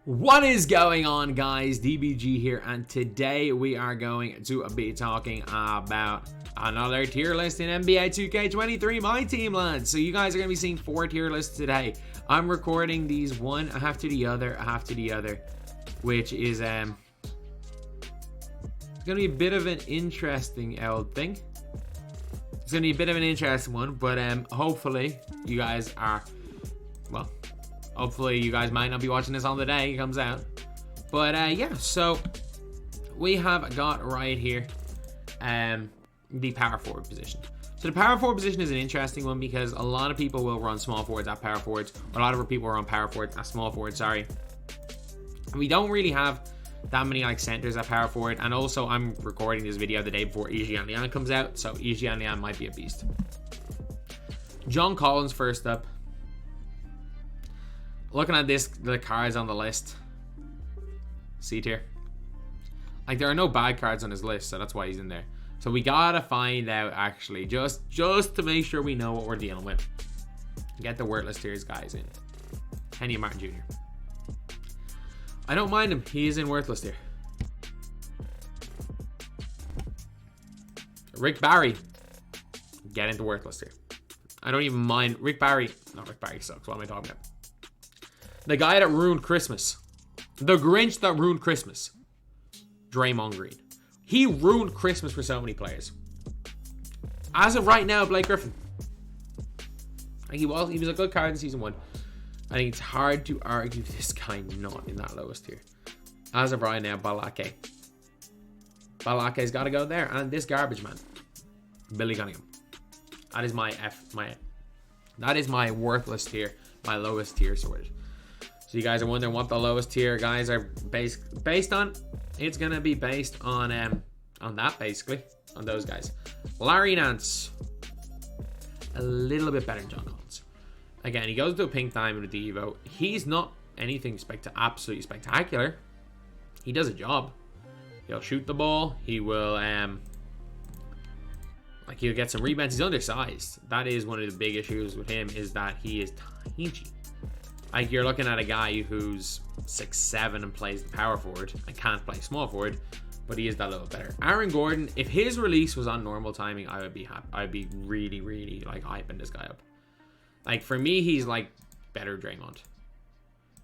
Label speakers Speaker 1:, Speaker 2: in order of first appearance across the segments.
Speaker 1: What is going on, guys? DBG here, and today we are going to be talking about another tier list in NBA 2K23 MyTEAM, lads. So you guys are going to be seeing 4 tier lists today. I'm recording these one after the other, which is it's going to be a bit of an interesting old thing. It's going to be a bit of an interesting one, but hopefully you guys are, well, hopefully you guys might not be watching this on the day it comes out. But yeah, so we have got right here the power forward position. So the power forward position is an interesting one because a lot of people will run small forwards at power forwards. Or a lot of people run power forwards at small forwards, sorry. We don't really have that many like centers at power forward, and also I'm recording this video the day before Lian comes out, so Lian might be a beast. John Collins first up. Looking at this, the cards on the list, C tier. Like, there are no bad cards on his list, so that's why he's in there. So we gotta find out, actually, just to make sure we know what we're dealing with. Get the worthless tiers guys in. Kenny Martin Jr. I don't mind him. He is in worthless tier. Rick Barry. Get into worthless tier. I don't even mind Rick Barry. No, Rick Barry sucks. What am I talking about? The guy that ruined Christmas. The Grinch that ruined Christmas. Draymond Green. He ruined Christmas for so many players. As of right now, Blake Griffin. Like, he was a good card in season 1. I think it's hard to argue this guy not in that lowest tier. As of right now, Balake. Balake's got to go there. And this garbage man, Billy Cunningham. That is that is my worthless tier. My lowest tier sorted. So you guys are wondering what the lowest tier guys are based on. It's gonna be based on that, basically, on those guys. Larry Nance, a little bit better than John Collins. Again, he goes to a pink diamond with the Evo. He's not anything absolutely spectacular. He does a job. He'll shoot the ball. He will he'll get some rebounds. He's undersized. That is one of the big issues with him, is that he is tiny. Like, you're looking at a guy who's 6'7" and plays the power forward and can't play small forward, but he is that little better. Aaron Gordon, if his release was on normal timing, I would be happy. I'd be really, really like hyping this guy up. Like, for me, he's like better Draymond.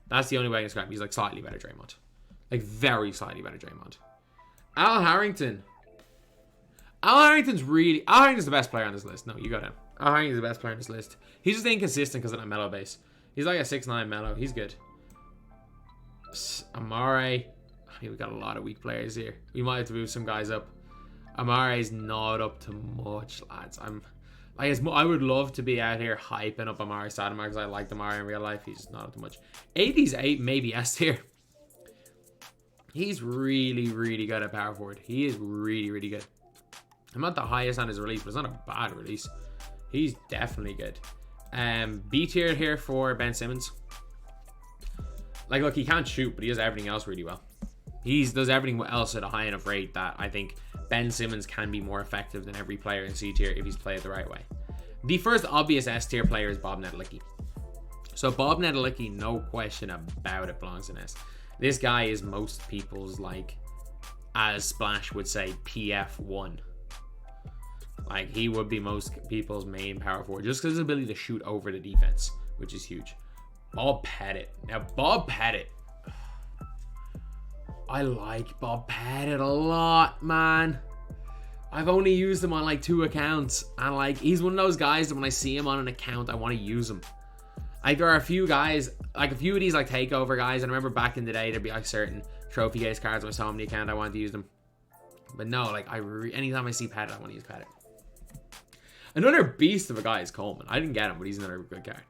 Speaker 1: That's the only way I can describe him. He's like slightly better Draymond. Like, very slightly better Draymond. Al Harrington. Al Harrington's the best player on this list. No, you got him. Al Harrington's the best player on this list. He's just inconsistent because of that mellow base. He's like a 6'9" mellow. He's good. Amare. We got a lot of weak players here. We might have to move some guys up. Amare's not up to much, lads. I would love to be out here hyping up Amare Stoudemire because I like Amare in real life. He's just not up to much. 80's 8, maybe S tier. He's really, really good at power forward. He is really, really good. I'm not the highest on his release, but it's not a bad release. He's definitely good. B tier here for Ben Simmons. Like, look, he can't shoot, but he does everything else really well. He does everything else at a high enough rate that I think Ben Simmons can be more effective than every player in C tier if he's played the right way. The first obvious S tier player is Bob Nedelicki. So Bob Nedelicki, no question about it, belongs in S. This guy is most people's, like, as Splash would say, PF1. Like, he would be most people's main power forward just because his ability to shoot over the defense, which is huge. Bob Pettit. Now, Bob Pettit. I like Bob Pettit a lot, man. I've only used him on like 2 accounts. And like, he's one of those guys that when I see him on an account, I want to use him. Like, there are a few guys, like a few of these like takeover guys. And I remember back in the day, there'd be like certain trophy case cards when I saw him on the account, I wanted to use them. But no, like, anytime I see Pettit, I want to use Pettit. Another beast of a guy is Coleman. I didn't get him, but he's another good card.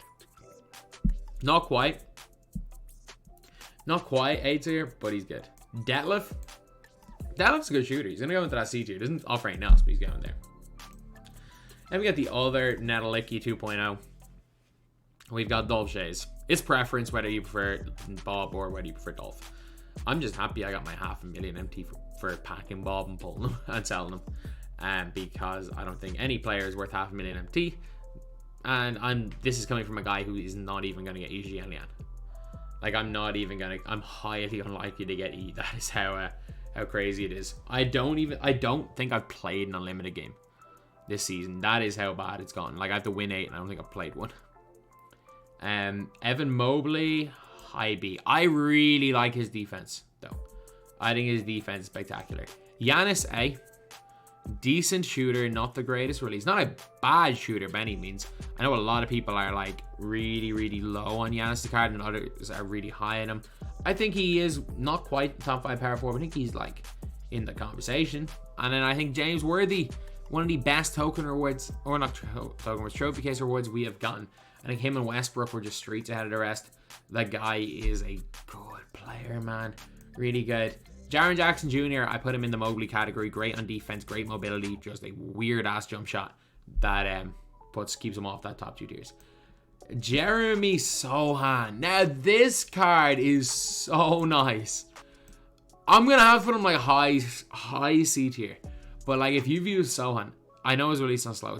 Speaker 1: Not quite A tier, but he's good. Detlef. Detlef's a good shooter. He's going to go into that C tier. Doesn't offer anything else, but he's going there. And we got the other Nedelicki 2.0. We've got Dolph Shays. It's preference whether you prefer Bob or whether you prefer Dolph. I'm just happy I got my $500,000 MT for packing Bob and pulling them and selling them. Because I don't think any player is worth $500,000 MT. And this is coming from a guy who is not even going to get Lian. Like, I'm not even gonna. I'm highly unlikely to get E. That is how crazy it is. I don't think I've played an unlimited game this season. That is how bad it's gone. Like, I have to win 8, and I don't think I've played one. Evan Mobley, high B. I really like his defense, though. I think his defense is spectacular. Giannis, A. Decent shooter, not the greatest release. Not a bad shooter by any means. I know a lot of people are like really, really low on Giannis the card, and others are really high on him. I think he is not quite top 5 power forward. I think he's like in the conversation. And then I think James Worthy, one of the best token rewards, or not token rewards, trophy case rewards we have gotten. I think him and Westbrook were just streets ahead of the rest. That guy is a good player, man. Really good. Jaren Jackson Jr., I put him in the Mobley category. Great on defense, great mobility, just a weird-ass jump shot that keeps him off that top 2 tiers. Jeremy Sohan. Now, this card is so nice. I'm going to have to put him like high C tier. But like, if you've used Sohan, I know his release on slow.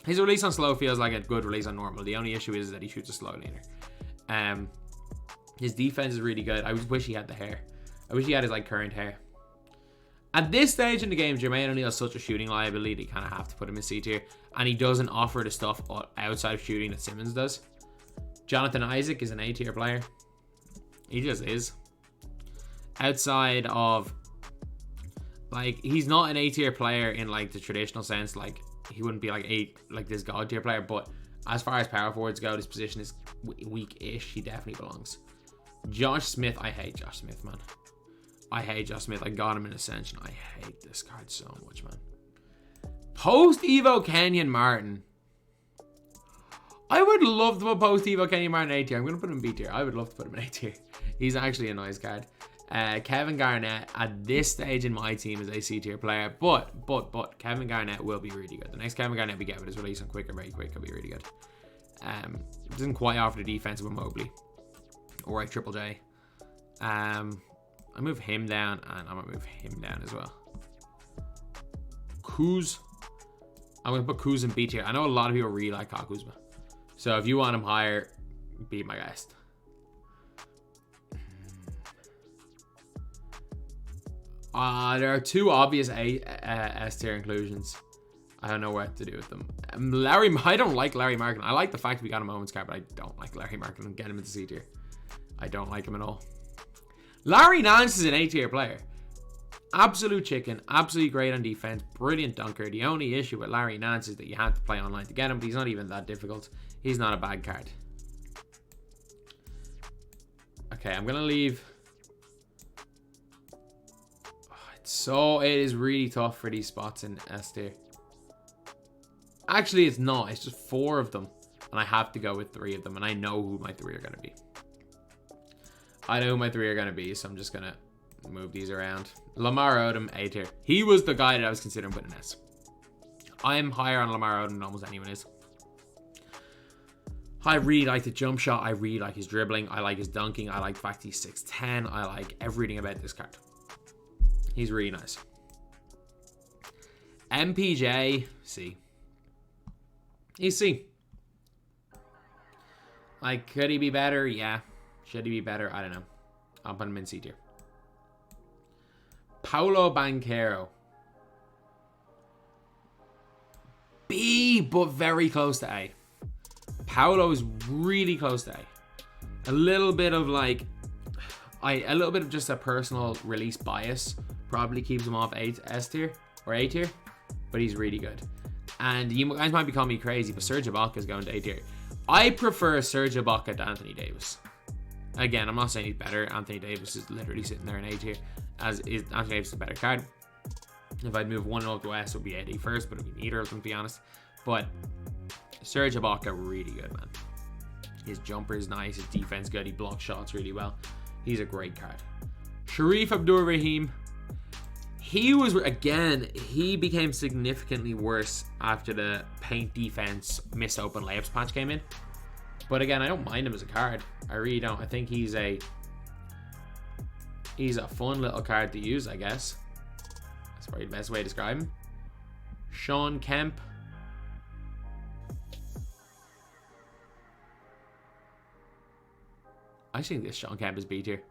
Speaker 1: His release on slow feels like a good release on normal. The only issue is that he shoots a slow laner. His defense is really good. I wish he had the hair. I wish he had his like current hair. At this stage in the game, Jermaine O'Neal is such a shooting liability that you kind of have to put him in C tier. And he doesn't offer the stuff outside of shooting that Simmons does. Jonathan Isaac is an A tier player. He just is. Outside of, like, he's not an A tier player in like the traditional sense. Like, he wouldn't be like this god tier player. But as far as power forwards go, this position is weak-ish. He definitely belongs. Josh Smith. I hate Josh Smith, man. I hate Josh Smith. I got him in Ascension. I hate this card so much, man. Post Evo Kenyon Martin. I would love to put Post Evo Kenyon Martin in A tier. I'm going to put him in B tier. I would love to put him in A tier. He's actually a nice card. Kevin Garnett at this stage in my team is a C tier player. But Kevin Garnett will be really good. The next Kevin Garnett we get with his release on quick or very quick will be really good. Doesn't quite offer the defense with Mobley. Or a Triple J. I move him down, and I'm going to move him down as well. Kuz. I'm going to put Kuz in B tier. I know a lot of people really like Kyle Kuzma. So if you want him higher, be my guest. There are 2 obvious S tier inclusions. I don't know what to do with them. I don't like Larry Markin. I like the fact we got a moments card, but I don't like Larry Markin. Get him into C tier. I don't like him at all. Larry Nance is an A tier player. Absolute chicken. Absolutely great on defense. Brilliant dunker. The only issue with Larry Nance is that you have to play online to get him, but he's not even that difficult. He's not a bad card. Okay, I'm going to leave. It is really tough for these spots in S tier. Actually, it's not. It's just 4 of them. And I have to go with 3 of them. And I know who my 3 are going to be. I know who my 3 are going to be. So I'm just going to move these around. Lamar Odom, A tier. He was the guy that I was considering putting in S. I'm higher on Lamar Odom than almost anyone is. I really like the jump shot. I really like his dribbling. I like his dunking. I like the fact he's 6'10". I like everything about this card. He's really nice. MPJ, C. He's C. Like, could he be better? Yeah. Should he be better? I don't know. I'll put him in C tier. Paolo Banchero. B, but very close to A. Paolo is really close to A. A little bit of just a personal release bias probably keeps him off S tier or A tier, but he's really good. And you guys might be calling me crazy, but Serge Ibaka is going to A tier. I prefer Serge Ibaka to Anthony Davis. Again, I'm not saying he's better. Anthony Davis is literally sitting there in A tier, as is Anthony Davis is a better card. If I'd move one up to S, it would be AD first, but it would be neither of them, to be honest. But Serge Ibaka, really good, man. His jumper is nice. His defense good. He blocks shots really well. He's a great card. Sharif Abdur-Rahim. He became significantly worse after the paint defense missed open layups patch came in. But again, I don't mind him as a card. I really don't. I think he's a fun little card to use, I guess. That's probably the best way to describe him. Sean Kemp. I think this Sean Kemp is B tier.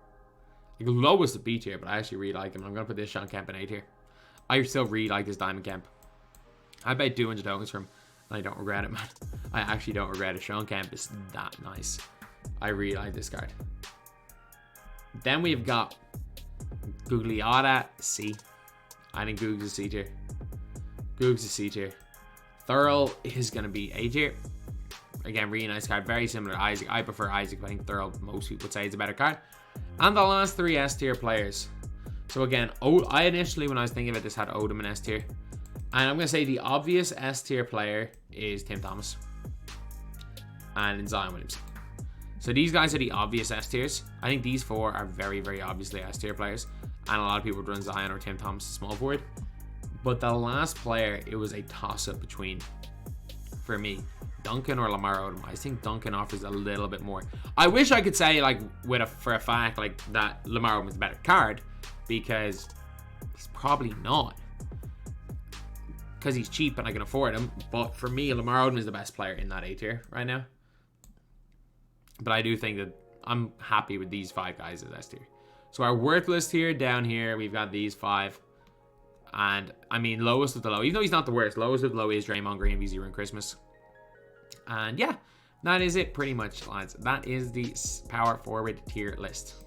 Speaker 1: Like, lowest of B tier, but I actually really like him. I'm going to put this Sean Kemp in A tier. I still really like this Diamond Kemp. I bet 200 tokens from him, and I don't regret it, man. I actually don't regret it. Sean Kemp is that nice. I really like this card. Then we've got Gugliotta C. I think Googs is C tier. Googs is C tier. Thurl is going to be A tier. Again, really nice card. Very similar to Isaac. I prefer Isaac, but I think Thurl, most people would say, is a better card. And the last 3 S tier players. So again, I initially, when I was thinking about this, had Odom in S tier. And I'm going to say the obvious S tier player is Tim Thomas. And Zion Williamson. So these guys are the obvious S tiers. I think these 4 are very, very obviously S tier players. And a lot of people would run Zion or Tim Thomas small forward. But the last player, it was a toss-up between, for me, Duncan or Lamar Odom. I think Duncan offers a little bit more. I wish I could say, like, for a fact, like, that Lamar Odom is a better card, because he's probably not, because he's cheap and I can afford him. But for me, Lamar Odom is the best player in that A tier right now. But I do think that I'm happy with these 5 guys as S tier. So our worthless tier down here, we've got these 5. And I mean, lowest of the low, even though he's not the worst, lowest of the low is Draymond Green, VZ and Christmas. And yeah, that is it pretty much, lads. That is the power forward tier list.